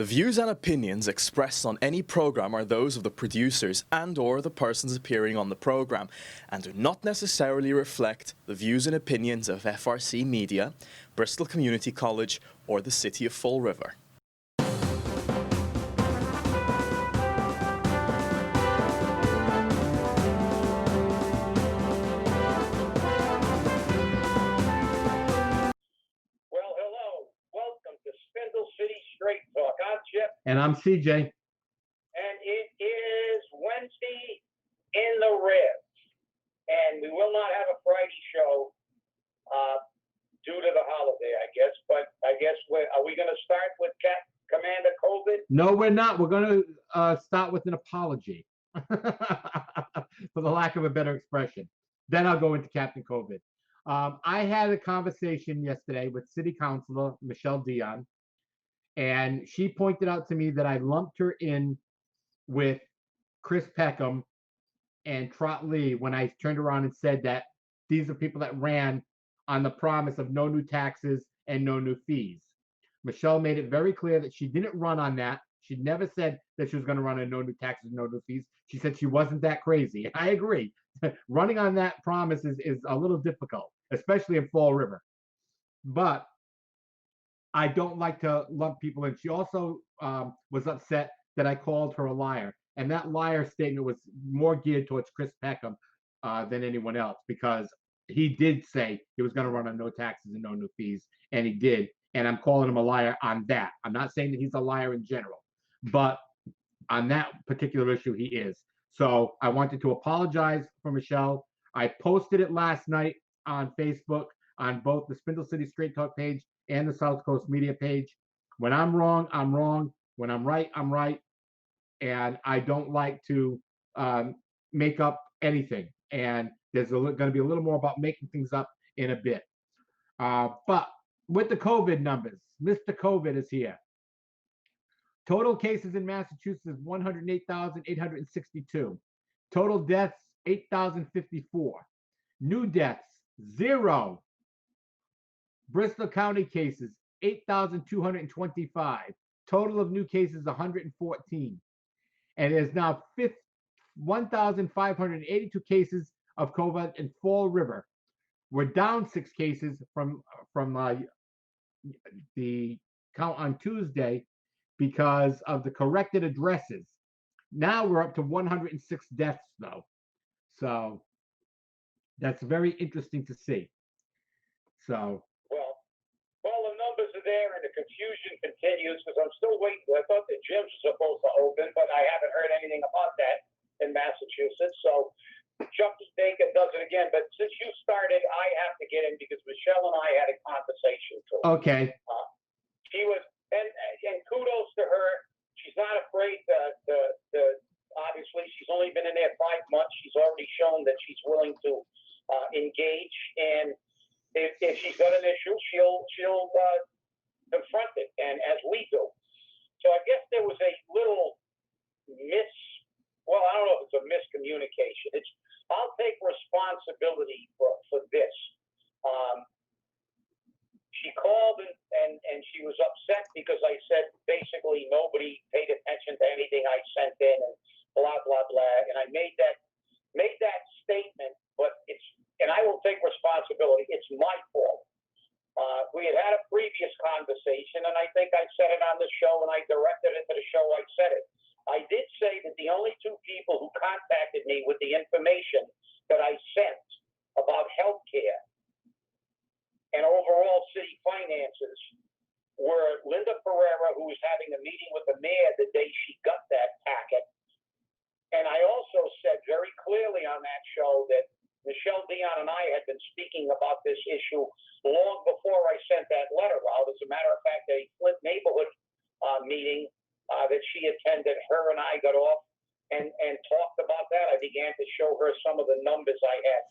The views and opinions expressed on any program are those of the producers and/or the persons appearing on the program and do not necessarily reflect the views and opinions of FRC Media, Bristol Community College, or the City of Fall River. Spindle City Straight Talk. I'm Chip. And I'm CJ. And it is Wednesday in the Ribs. And we will not have a Friday show due to the holiday, I guess. But I guess are we going to start with Commander COVID? No, we're not. We're going to start with an apology, for the lack of a better expression. Then I'll go into Captain COVID. I had a conversation yesterday with City Councilor Michele Dionne, and she pointed out to me that I lumped her in with Chris Peckham and Trot Lee when I turned around and said that these are people that ran on the promise of no new taxes and no new fees. Michele made it very clear that she didn't run on that. She never said that she was going to run on no new taxes, no new fees. She said she wasn't that crazy. I agree. Running on that promise is a little difficult, especially in Fall River. But I don't like to lump people in. She also was upset that I called her a liar. And that liar statement was more geared towards Chris Peckham than anyone else, because he did say he was going to run on no taxes and no new fees, and he did. And I'm calling him a liar on that. I'm not saying that he's a liar in general, but on that particular issue, he is. So I wanted to apologize for Michele. I posted it last night on Facebook on both the Spindle City Straight Talk page and the South Coast Media page. When I'm wrong, I'm wrong. When I'm right, I'm right. And I don't like to make up anything. And there's going to be a little more about making things up in a bit. But with the COVID numbers, Mr. COVID is here. Total cases in Massachusetts, 108,862. Total deaths, 8,054. New deaths, 0. Bristol County cases, 8,225. Total of new cases, 114. And there's now 1,582 cases of COVID in Fall River. We're down 6 cases from the count on Tuesday because of the corrected addresses. Now we're up to 106 deaths, though. So that's very interesting to see. So. Well, the numbers are there and the confusion continues because I'm still waiting. I thought the gym's supposed to open, but I haven't heard anything about that in Massachusetts. So Chuck Baker does it again. But since you started, I have to get in because Michele and I had a conversation too. Okay. She was, and kudos to her. She's not afraid to obviously, she's only been in there 5 months. She's already shown that she's willing to engage, and if she's got an issue, she'll confront it, and as we do. So I guess there was a little well, I don't know if it's a miscommunication. I'll take responsibility for this. She called and she was upset because I said basically nobody paid attention to anything I sent in and blah blah blah, and I made that statement, but and I will take responsibility. It's my fault. We had a previous conversation, and I think I said it on the show, and I directed it to the show. I said it. I did say that the only 2 people who contacted me with the information that I sent about healthcare and overall city finances were Linda Pereira, who was having a meeting with the mayor the day she got that packet. And I also said very clearly on that show that Michele Dionne and I had been speaking about this issue long before I sent that letter out. As a matter of fact, a Flint neighborhood meeting that she attended, her and I got off and talked about that. I began to show her some of the numbers I had.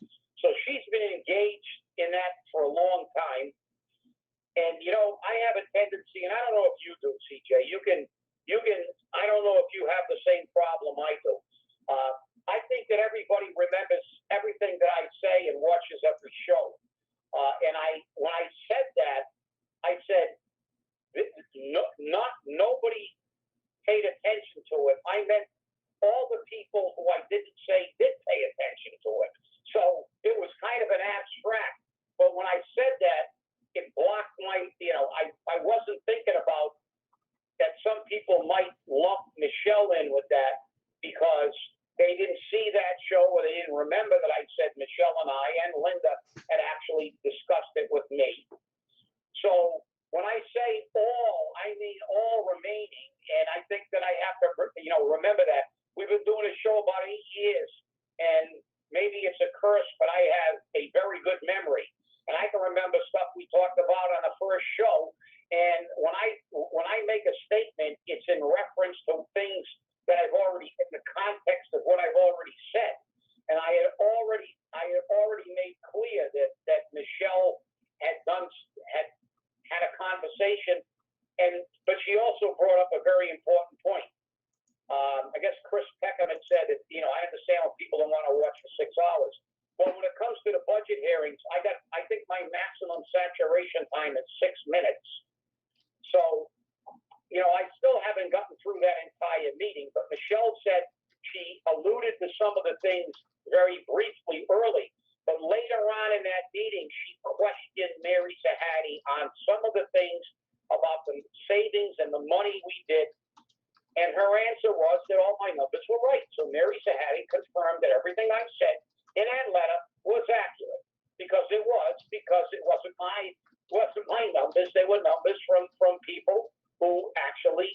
So she's been engaged in that for a long time. And, you know, I have a tendency, and I don't know if you do, CJ, you can, I don't know if you have the same problem I do. I think that everybody remembers everything that I say and watches every show. And when I said that, I said, nobody to it. I meant all the people who I didn't say did pay attention to it. So it was kind of an abstract. But when I said that, it blocked my, I wasn't thinking about that some people might lump Michele in with that because they didn't see that show or they didn't remember that I said Michele and I and Linda had actually discussed it with me. So when I say all, I mean all remaining. And I think that I have to, remember that. We've been doing a show about 8 years, and maybe it's a curse, but I have a very good memory. And I can remember stuff we talked about on the first show. And when I make a statement, it's in reference to things that I've already, in the context of what I've already said. And I had already made clear that Michele had had a conversation, but she also brought up a very important point. I guess Chris Peckham had said that, I understand when people don't want to watch for 6 hours. Well, when it comes to the budget hearings, I think my maximum saturation time is 6 minutes. So, I still haven't gotten through that entire meeting, but Michele said she alluded to some of the things very briefly early, but later on in that meeting, she questioned Mary Sahadi on some of the things about the savings and the money we did. And her answer was that all my numbers were right. So Mary Sahadi confirmed that everything I said in that letter was accurate because it wasn't my numbers. They were numbers from people who actually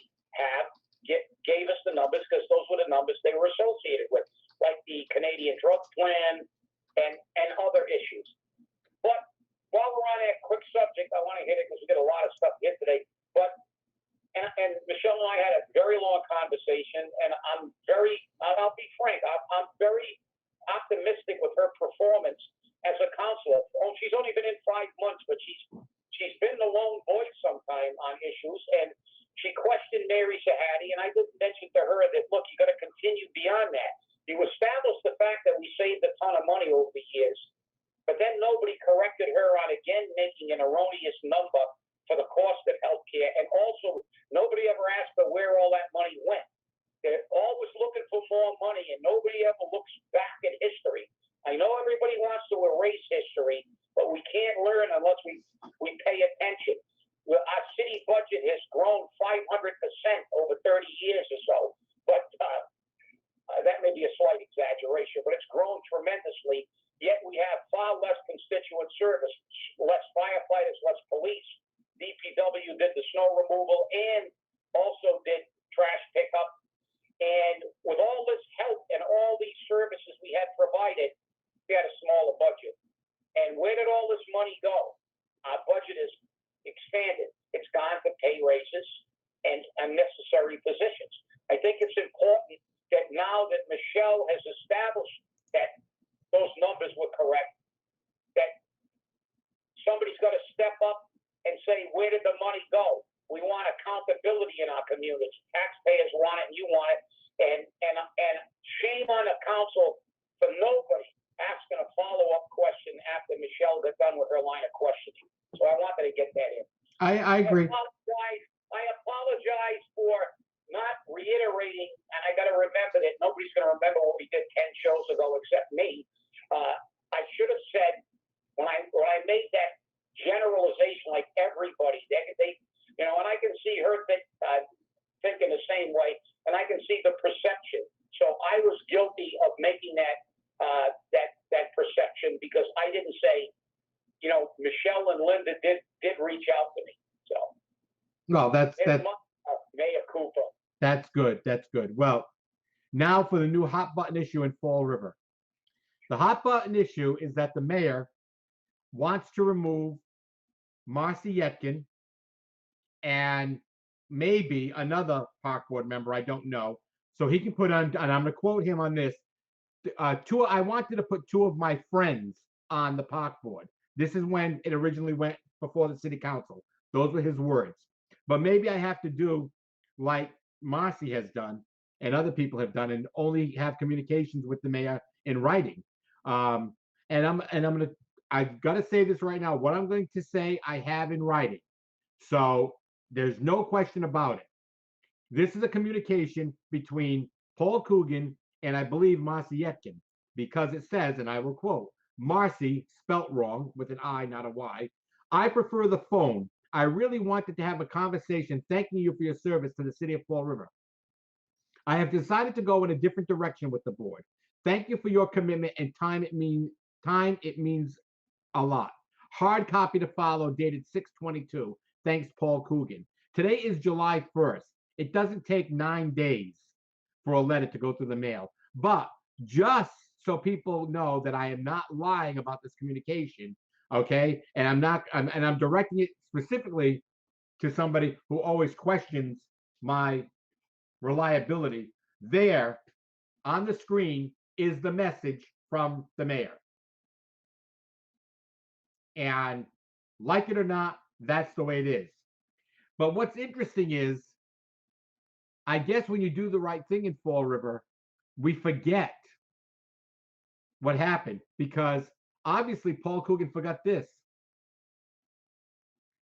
gave us the numbers because those were the numbers they were associated with, like the Canadian drug plan and other issues. But while we're on that quick subject, I want to hit it because we got a lot of stuff to hit today. But and Michele and I had a very long conversation, and I'll be frank, I'm very optimistic with her performance as a counselor. Oh, she's only been in 5 months, but she's been the lone voice sometime on issues, and she questioned Mary Sahadi, and I did mention to her that, look, you got to continue beyond that. You established the fact that we saved a ton of money over the years, but then nobody corrected her on again making an erroneous number for the cost of healthcare, and also nobody ever asked her where all that money went. They're always looking for more money, and nobody ever looks back at history. I know everybody wants to erase history, but we can't learn unless we pay attention. Our city budget has grown 500% over 30 years or so, but that may be a slight exaggeration, but it's grown tremendously. Yet we have far less constituent service, less firefighters, less police. DPW did the snow removal and also did trash pickup. And with all this help and all these services we had provided, we had a smaller budget. And where did all this money go? Our budget is expanded. It's gone to pay raises and unnecessary positions. I think it's important that now that Michele has established that those numbers were correct, that somebody's got to step up and say, where did the money go? We want accountability in our community. Taxpayers want it, and you want it. And shame on the council for nobody asking a follow-up question after Michele got done with her line of questioning. So I wanted to get that in. I agree. I apologize for not reiterating, and I got to remember that nobody's going to remember what we did 10 shows ago except me. I should have said when I made that generalization, like everybody, they and I can see her thinking the same way, and I can see the perception. So I was guilty of making that perception because I didn't say, Michele and Linda did reach out to me. So well, that's Mayor Cooper. That's good. That's good. Well, now for the new hot button issue in Fall River. The hot button issue is that the mayor wants to remove Marcy Ytkin and maybe another park board member, I don't know. So he can put on, and I'm going to quote him on this, I wanted to put 2 of my friends on the park board. This is when it originally went before the city council. Those were his words. But maybe I have to do like Marcy has done and other people have done and only have communications with the mayor in writing. I've got to say this right now. What I'm going to say, I have in writing. So there's no question about it. This is a communication between Paul Coogan and I believe Marcy Ytkin, because it says, and I will quote, Marcy, spelt wrong with an I, not a Y. I prefer the phone. I really wanted to have a conversation thanking you for your service to the city of Fall River. I have decided to go in a different direction with the board. Thank you for your commitment and time. It means a lot. Hard copy to follow, dated 6/22. Thanks, Paul Coogan. Today is July 1st. It doesn't take 9 days for a letter to go through the mail. But just so people know that I am not lying about this communication, okay? And I'm directing it specifically to somebody who always questions my reliability. There on the screen is the message from the mayor. And like it or not, that's the way it is. But what's interesting is, I guess when you do the right thing in Fall River, we forget what happened, because obviously Paul Coogan forgot this.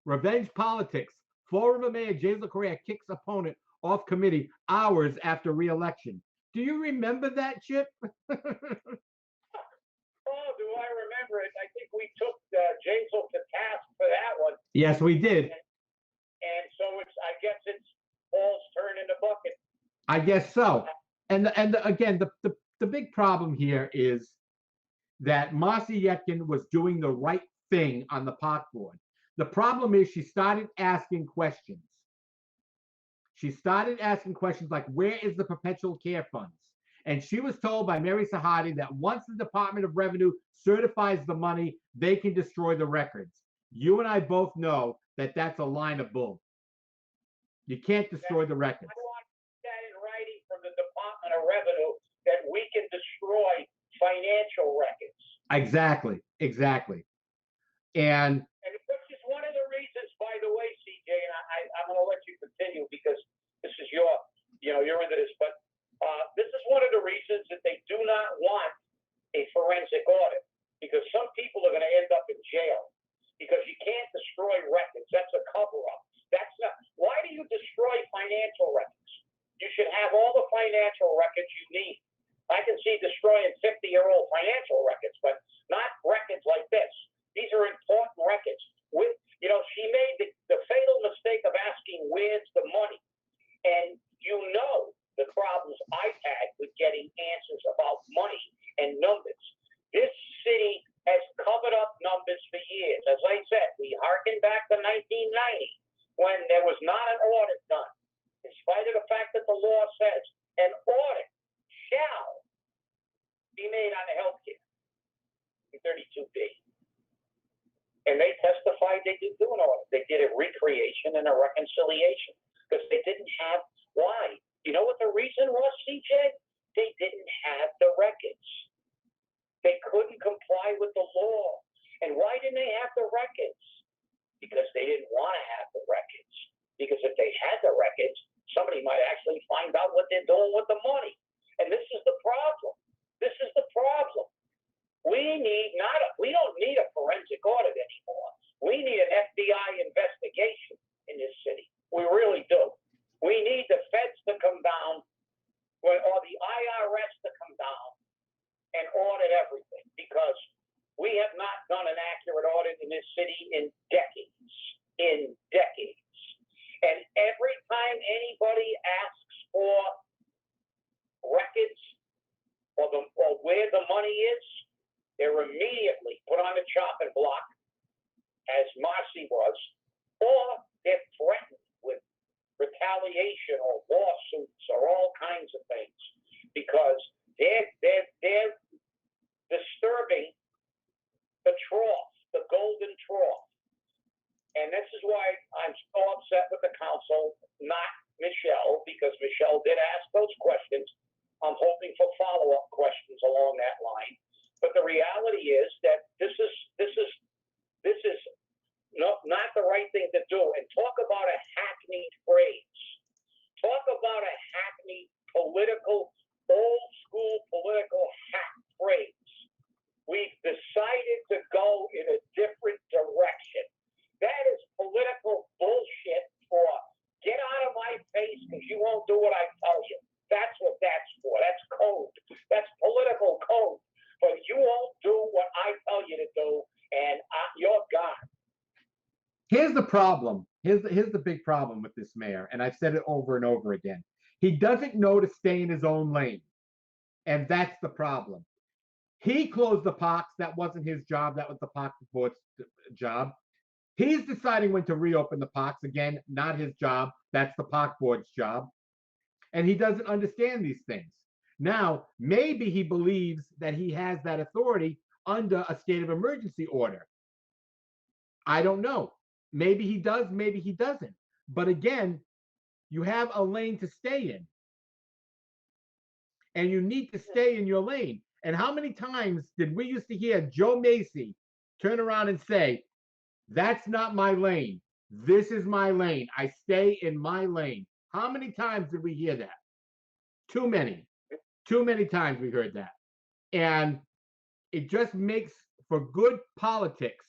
Revenge politics. Fall River Mayor James Pereira kicks opponent off committee hours after re-election. Do you remember that, Chip? Oh, do I remember it? I think we took James to task for that one. Yes, we did. And so I guess it's Paul's turn in the bucket. I guess so. And again, the big problem here is that Marcy Ytkin was doing the right thing on the park board. The problem is she started asking questions. She started asking questions like, where is the perpetual care funds? And she was told by Mary Sahadi that once the Department of Revenue certifies the money, they can destroy the records. You and I both know that that's a line of bull. You can't destroy the records. I want that in writing from the Department of Revenue that we can destroy financial records. Exactly. And which is one of the reasons, by the way, CJ, and I'm going to let you continue because this is you're into this, but this is one of the reasons that they do not want a forensic audit, because some people are going to end up in jail because you can't destroy records. That's a cover-up. That's not. Why do you destroy financial records? You should have all the financial records you need. I can see destroying 50-year-old financial records, but not records like this. These are important records. She made the fatal mistake of asking, where's the money? And the problems I've had with getting answers about money and numbers. This city has covered up numbers for years. As I said, we harken back to 1990 when there was not an audit done, in spite of the fact that the law says an audit shall be made on the healthcare. 32B. And they testified they did do an audit. They did a recreation and a reconciliation because they didn't have. Why? You know what the reason was, CJ? They didn't have the records. They couldn't comply with the law. And why didn't they have the records? Because they didn't want to have the records. Because if they had the records, somebody might actually find out what they're doing with the money. And this is the problem. This is the problem. We don't need a forensic audit anymore. We need an FBI investigation in this city. We really do. We need the feds to come down, or the IRS to come down and audit everything, because we have not done an accurate audit in this city in decades. And every time anybody asks for records or where the money is, they're immediately put on the chopping block, as Marcy was, or they're threatened with retaliation or lawsuits or all kinds of things, because they're disturbing the trough, the golden trough. And this is why I'm so upset with the council, not Michele, because Michele did ask those questions. I'm hoping for follow-up questions along that line. But the reality is that this is not the right thing to do. And talk about a hackneyed phrase. Talk about a hackneyed old school political hack phrase. We've decided to go in a different direction. That is political bullshit for get out of my face because you won't do what I tell you. That's what that's for. That's code. That's political code. But you won't do what I tell you to do, and you're gone. Here's the problem. Here's the big problem with this mayor, and I've said it over and over again. He doesn't know to stay in his own lane, and that's the problem. He closed the parks. That wasn't his job. That was the park board's job. He's deciding when to reopen the parks. Again, not his job. That's the park board's job. And he doesn't understand these things. Now, maybe he believes that he has that authority under a state of emergency order. I don't know. Maybe he does, maybe he doesn't. But again, you have a lane to stay in. And you need to stay in your lane. And how many times did we used to hear Joe Macy turn around and say, that's not my lane. This is my lane. I stay in my lane. How many times did we hear that? Too many. Too many times we heard that. And it just makes for good politics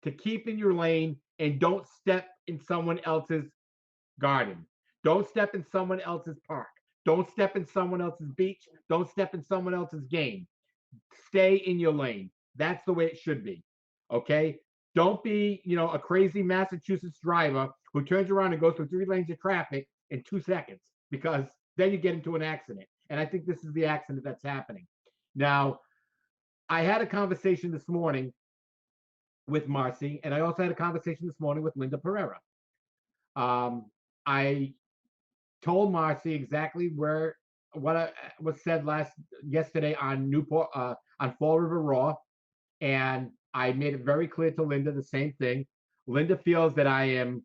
to keep in your lane and don't step in someone else's garden. Don't step in someone else's park. Don't step in someone else's beach. Don't step in someone else's game. Stay in your lane. That's the way it should be. Okay? Don't be, a crazy Massachusetts driver who turns around and goes through 3 lanes of traffic in 2 seconds, because then you get into an accident. And I think this is the accident that's happening. Now, I had a conversation this morning with Marcy, and I also had a conversation this morning with Linda Pereira. I told Marcy exactly what was said yesterday on on Fall River Raw, and I made it very clear to Linda the same thing. Linda feels that I am,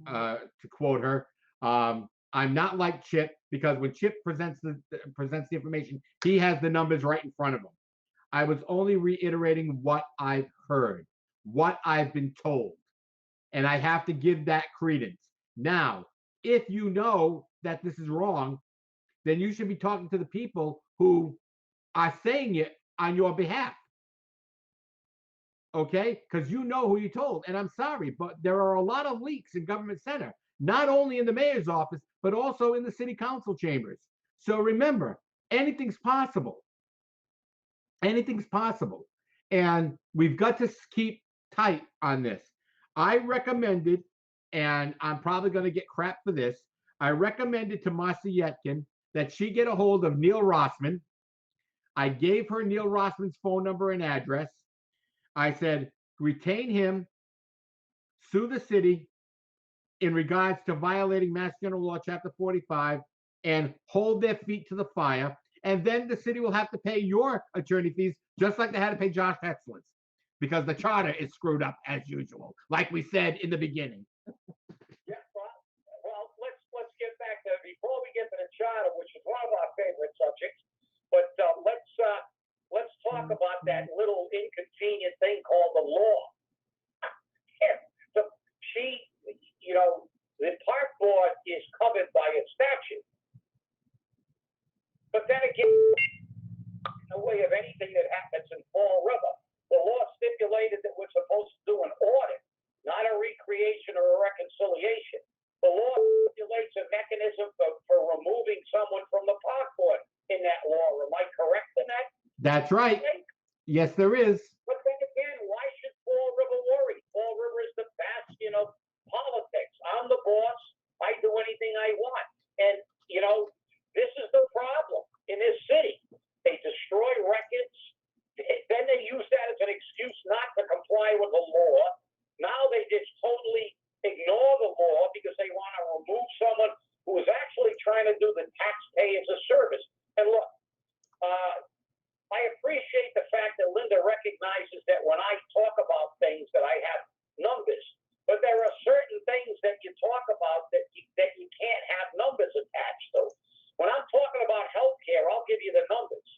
to quote her, I'm not like Chip, because when Chip presents the information, he has the numbers right in front of him. I was only reiterating what I've heard, what I've been told, and I have to give that credence. Now, if you know that this is wrong, then you should be talking to the people who are saying it on your behalf. Okay? Because you know who you told. And I'm sorry, but there are a lot of leaks in government center, not only in the mayor's office, but also in the city council chambers. So remember, anything's possible. Anything's possible. And we've got to keep tight on this. I recommended, and I'm probably going to get crap for this, I recommended to Marcy Ytkin that she get a hold of Neil Rossman. I gave her Neil Rossman's phone number and address. I said, retain him, sue the city in regards to violating Mass General Law, Chapter 45, and hold their feet to the fire. And then the city will have to pay your attorney fees, just like they had to pay Josh Hetzler's, because the charter is screwed up as usual, like we said in the beginning. Yeah, well, let's get back to, before we get to the charter, which is one of our favorite subjects. But let's talk about that little inconvenient thing called the law. The park board is covered by a statute. But then again, in the way of anything that happens in Fall River, the law stipulated that we're supposed to do an audit, not a recreation or a reconciliation. The law stipulates a mechanism for removing someone from the park board in that law. Am I correct in that? That's right. Yes, there is. But then again, why should Fall River worry? Fall River is the bastion of politics. I'm the boss. I do anything I want. And, this is the problem in this city. They destroy records. Then they use that as an excuse not to comply with the law. Now they just totally ignore the law because they want to remove someone who is actually trying to do the taxpayers a service. And look, I appreciate the fact that Linda recognizes that when I talk about things that I have numbers, but there are certain things that you talk about that you can't have numbers attached to. When I'm talking about healthcare, I'll give you the numbers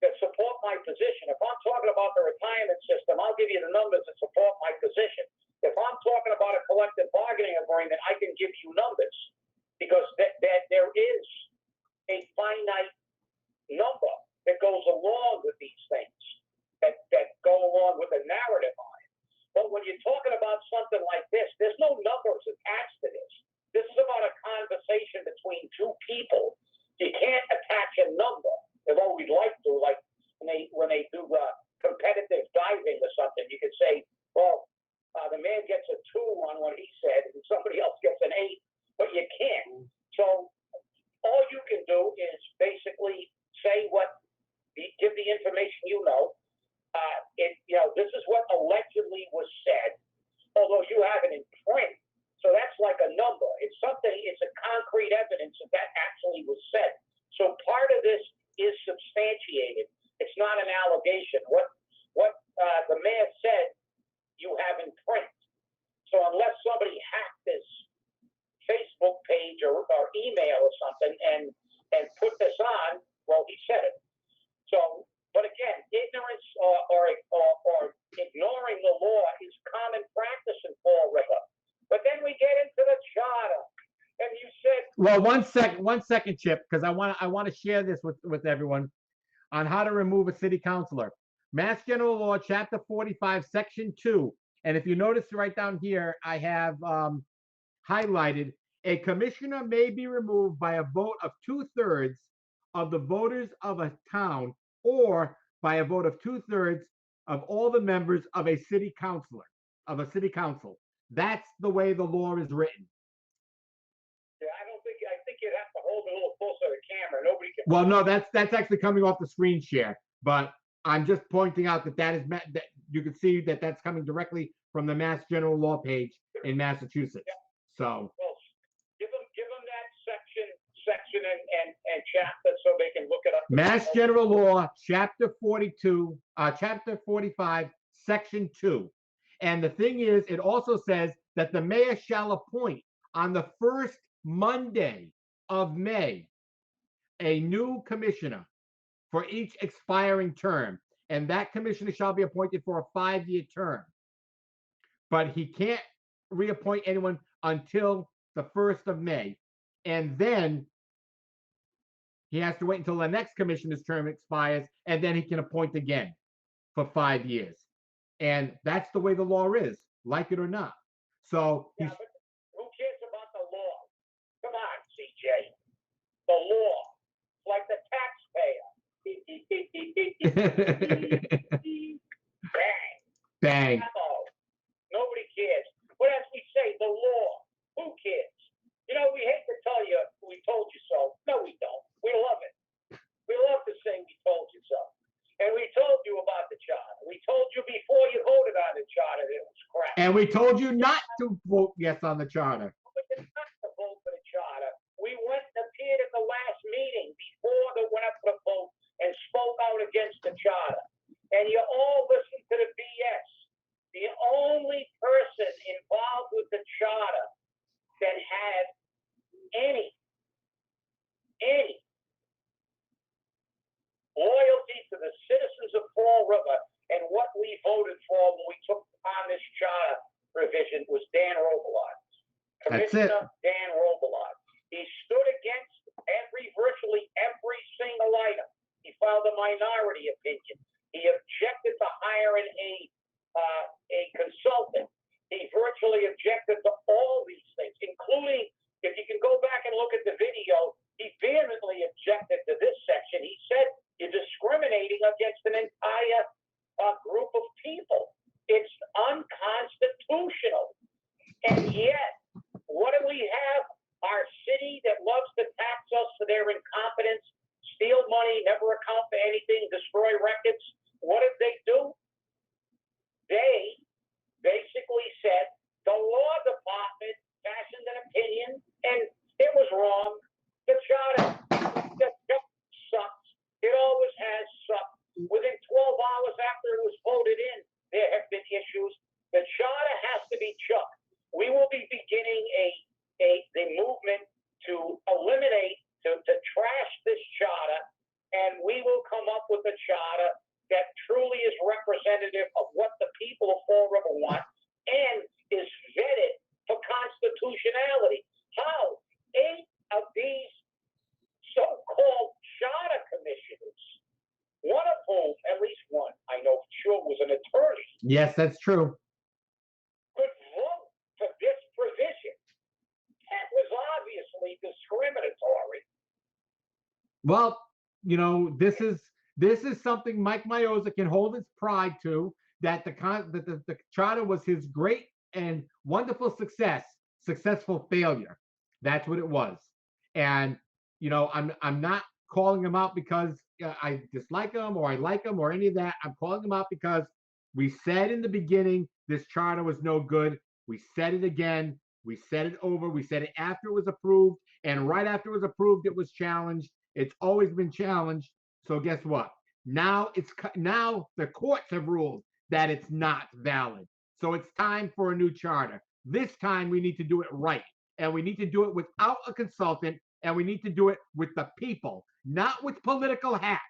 that support my position. If I'm talking about the retirement system, I'll give you the numbers that support my position. If I'm talking about a collective bargaining agreement, I can give you numbers, because that there is a finite number that goes along with these things, that go along with the narrative on it. But when you're talking about something like this, there's no numbers attached to this. This is about a conversation number. They've always liked to, like when they do competitive diving or something, you could say, well, the man gets a 2 on what he said, and somebody else gets an 8, but you can't. So all you can do is basically say give the information you know. This is what allegedly was said, although you have it in print. So that's like a number. It's a concrete evidence that actually was said. So part of this is substantiated. It's not an allegation. What the mayor said, you have in print. So unless somebody hacked this Facebook page or email or something and put this on, well, he said it. So, but again, ignorance or ignoring the law is common practice in Fall River. But then we get into the charter, and you said, well, one second, Chip, because I want to share this with everyone on how to remove a city councilor. Mass General Law, Chapter 45, Section 2. And if you notice right down here, I have highlighted, a commissioner may be removed by a vote of 2/3 of the voters of a town, or by a vote of 2/3 of all the members of a city council. That's the way the law is written. yeah, I think you'd have to hold it a little closer to the camera. Nobody can. Well, no, that's actually coming off the screen share, but I'm just pointing out that you can see that that's coming directly from the Mass General Law page in Massachusetts. Yeah. So Well, give them that section and chapter so they can look it up. Mass General Law, Chapter 42, Chapter 45, Section 2. And the thing is, it also says that the mayor shall appoint on the first Monday of May a new commissioner for each expiring term. And that commissioner shall be appointed for a 5-year term. But he can't reappoint anyone until the 1st of May. And then he has to wait until the next commissioner's term expires, and then he can appoint again for 5 years. And that's the way the law is, like it or not. So yeah, but who cares about the law? Come on, CJ. The law, like the taxpayer. Bang. Bang. Uh-oh. Nobody cares. But as we say, the law. Who cares? We hate to tell you we told you so. No, we don't. We love it. We love to say we told you so. And we told you about the charter. We told you before you voted on the charter that it was crap. And we told you not to vote yes on the charter. We did not to vote for the charter. We went and appeared at the last meeting before they went up for the vote and spoke out against the charter. And you all listened to the BS. The only person involved with the charter that had any loyalty to the citizens of Fall River and what we voted for when we took on this charter revision was Dan Robillard. That's it. Commissioner Dan Robillard. He stood against virtually every single item. He filed a minority opinion. He objected to hiring a consultant. He virtually objected to all these things, including, if you can go back and look at the video, he vehemently objected to this section. He said, you're discriminating against an entire group of people. It's unconstitutional. And yet, what do we have? Our city that loves to tax us for their incompetence, steal money, never account for anything, destroy records. What did they do? They basically said the law department fashioned an opinion and it was wrong. The charter sucks. It always has sucked. Within 12 hours after it was voted in, there have been issues. The charter has to be chucked. We will be beginning the movement to eliminate, to trash this charter, and we will come up with a charter that truly is representative of what the people of Fall River want and is vetted for constitutionality. How? 8 of these so-called charter commissioners, one of whom, at least one, I know for sure, was an attorney. Yes, that's true. Could vote for this provision. That was obviously discriminatory. Well, you know, this is something Mike Mioza can hold his pride to, that the charter was his great and wonderful successful failure. That's what it was. And you know, I'm not calling him out because I dislike him or I like him or any of that. I'm calling him out because we said in the beginning this charter was no good. We said it again. We said it over. We said it after it was approved, and right after it was approved, it was challenged. It's always been challenged. So guess what? Now the courts have ruled that it's not valid. So it's time for a new charter. This time we need to do it right, and we need to do it without a consultant, and we need to do it with the people, not with political hacks,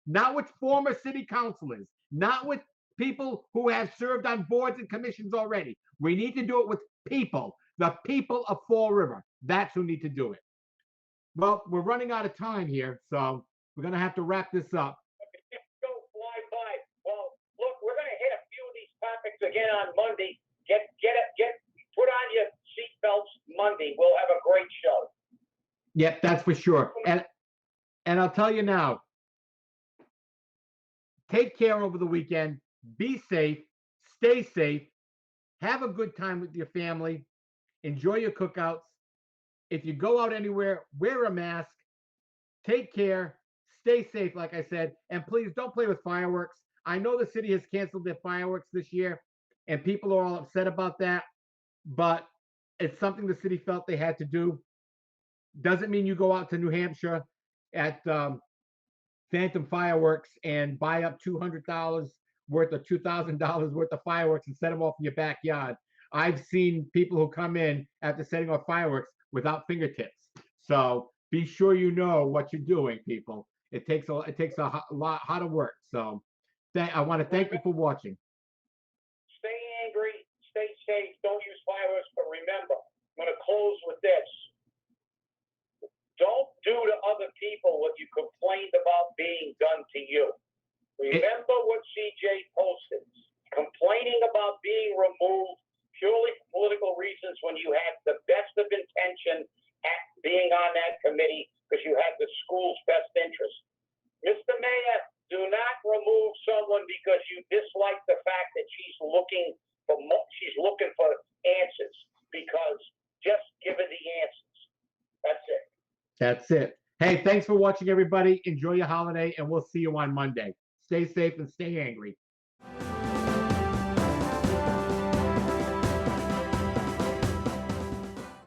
not with former city councilors, not with people who have served on boards and commissions already. We need to do it with people, the people of Fall River. That's who need to do it. Well, we're running out of time here, so we're going to have to wrap this up. Go fly by. Well, look, we're going to hit a few of these topics again on Monday. Put on your seatbelts Monday. We'll have a great show. Yep, that's for sure. And I'll tell you now, take care over the weekend. Be safe. Stay safe. Have a good time with your family. Enjoy your cookouts. If you go out anywhere, wear a mask. Take care. Stay safe, like I said. And please don't play with fireworks. I know the city has canceled their fireworks this year, and people are all upset about that. But it's something the city felt they had to do. Doesn't mean you go out to New Hampshire at Phantom Fireworks and buy up $200 worth of $2,000 worth of fireworks and set them off in your backyard. I've seen people who come in after setting off fireworks without fingertips. So be sure you know what you're doing, people. It takes a lot of work. So I want to thank you for watching. Stay angry, stay safe, don't use fireworks, but remember, I'm going to close with this. Don't do to other people what you complained about being done to you. Remember what CJ posted. Complaining about being removed purely for political reasons when you had the best of intention at being on that committee because you had the school's best interest. Mr. Mayor, do not remove someone because you dislike the fact that she's looking for answers, because just give her the answers. That's it. That's it. Hey, thanks for watching, everybody. Enjoy your holiday, and we'll see you on Monday. Stay safe and stay angry.